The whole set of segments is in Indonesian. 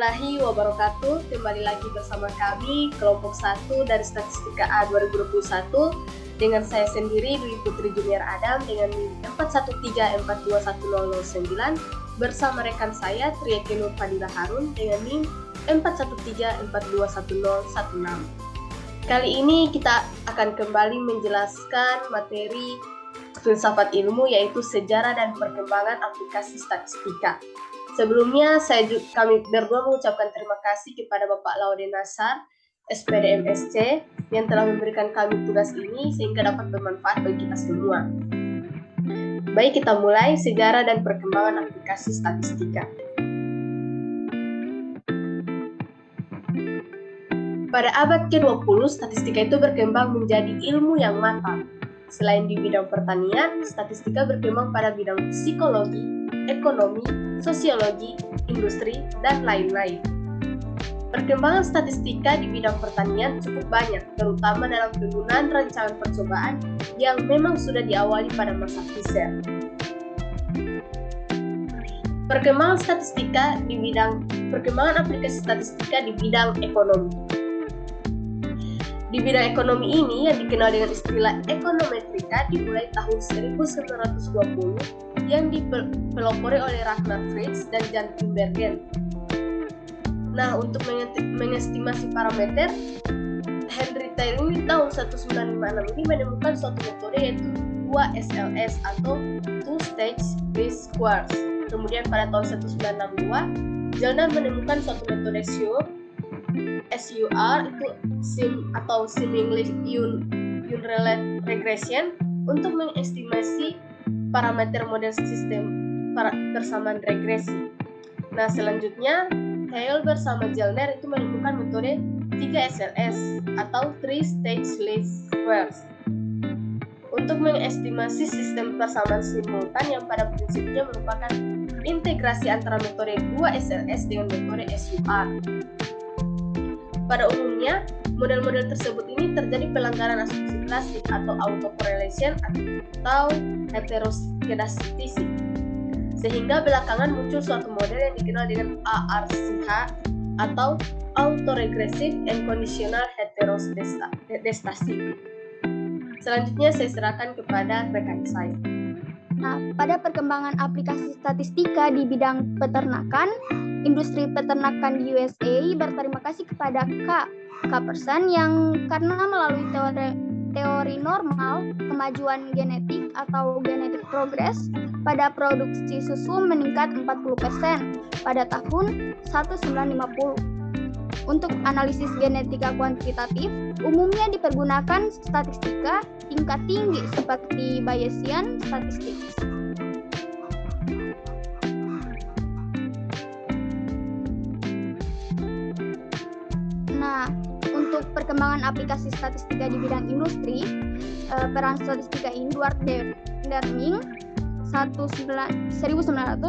warahmatullahi wabarakatuh. Kembali lagi bersama kami kelompok 1 dari Statistika A 2021 dengan saya sendiri Dwi Putri Junior Adam dengan NIM 413421009 bersama rekan saya Trieke Nur Fadila Harun dengan NIM 413421016. Kali ini kita akan kembali menjelaskan materi filsafat ilmu yaitu sejarah dan perkembangan aplikasi statistika. Sebelumnya, kami berdua mengucapkan terima kasih kepada Bapak Laude Nasar, SPD MSc, yang telah memberikan kami tugas ini sehingga dapat bermanfaat bagi kita semua. Baik, kita mulai sejarah dan perkembangan aplikasi statistika. Pada abad ke-20, statistika itu berkembang menjadi ilmu yang matang. Selain di bidang pertanian, statistika berkembang pada bidang psikologi, ekonomi, sosiologi, industri, dan lain-lain. Perkembangan statistika di bidang pertanian cukup banyak, terutama dalam penggunaan rancangan percobaan yang memang sudah diawali pada masa Fisher. Perkembangan aplikasi statistika di bidang ekonomi. Di bidang ekonomi ini yang dikenal dengan istilah ekonometrika dimulai tahun 1920 yang dipelopori oleh Ragnar Fritz dan Jan Tinbergen. Nah, untuk mengestimasi parameter, Henry Taylor di tahun 1956 ini menemukan suatu metode yaitu 2SLS atau Two Stage Least Squares. Kemudian pada tahun 1962, Zellner menemukan suatu metode SUR itu seemingly unrelated regression untuk mengestimasi parameter model sistem persamaan regresi. Nah, selanjutnya Hale bersama Zellner itu menemukan metode 3SLS atau Three Stage Least Squares untuk mengestimasi sistem persamaan simultan yang pada prinsipnya merupakan integrasi antara metode 2SLS dengan metode SUR. Pada umumnya, model-model tersebut ini terjadi pelanggaran asumsi klasik atau autocorrelation atau heteroskedasticity. Sehingga belakangan muncul suatu model yang dikenal dengan ARCH atau Autoregressive and Conditional Heteroscedasticity. Selanjutnya saya serahkan kepada rekan saya. Nah, pada perkembangan aplikasi statistika di bidang peternakan, industri peternakan di USA berterima kasih kepada K-Person yang karena melalui teori normal, kemajuan genetik atau genetic progress pada produksi susu meningkat 40% pada tahun 1950. Untuk analisis genetika kuantitatif, umumnya dipergunakan statistika tingkat tinggi seperti Bayesian statistics. Nah, untuk perkembangan aplikasi statistika di bidang industri, peran statistika Edward Deming 1900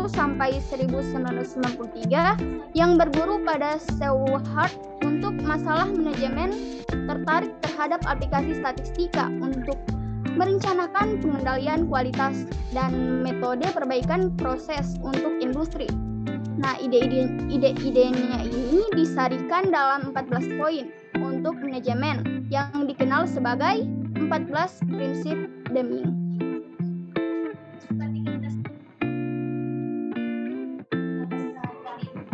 sampai 1993 yang berguru pada Seward untuk masalah manajemen tertarik terhadap aplikasi statistika untuk merencanakan pengendalian kualitas dan metode perbaikan proses untuk industri. Nah, ide-idenya ini disarikan dalam 14 poin untuk manajemen yang dikenal sebagai 14 prinsip Deming.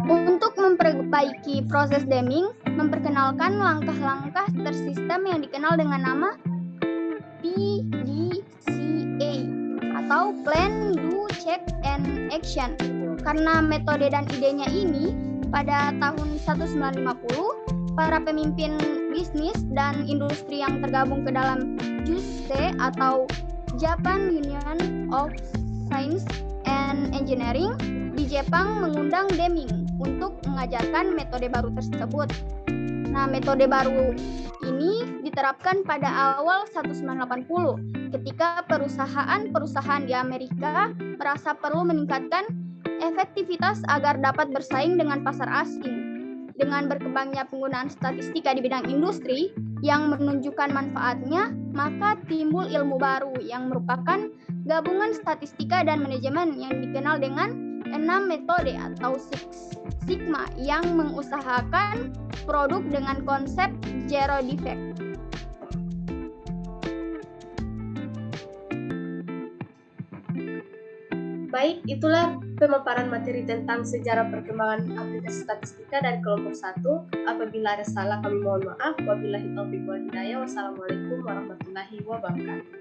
Untuk memperbaiki proses Deming, memperkenalkan langkah-langkah tersistem yang dikenal dengan nama PDCA atau Plan, Do, Check, and Action. Karena metode dan idenya ini, pada tahun 1950, para pemimpin bisnis dan industri yang tergabung ke dalam JUSE atau Japan Union of Science and Engineering di Jepang mengundang Deming untuk mengajarkan metode baru tersebut. Nah, metode baru ini diterapkan pada awal 1980 ketika perusahaan-perusahaan di Amerika merasa perlu meningkatkan efektivitas agar dapat bersaing dengan pasar asing. Dengan berkembangnya penggunaan statistika di bidang industri yang menunjukkan manfaatnya, maka timbul ilmu baru yang merupakan gabungan statistika dan manajemen yang dikenal dengan 6 metode atau Six Sigma yang mengusahakan produk dengan konsep zero defect. Baik, itulah pemaparan materi tentang sejarah perkembangan aplikasi statistika dari kelompok 1. Apabila ada salah kami mohon maaf. Wabillahi taufiq wal hidayah. Wassalamualaikum warahmatullahi wabarakatuh.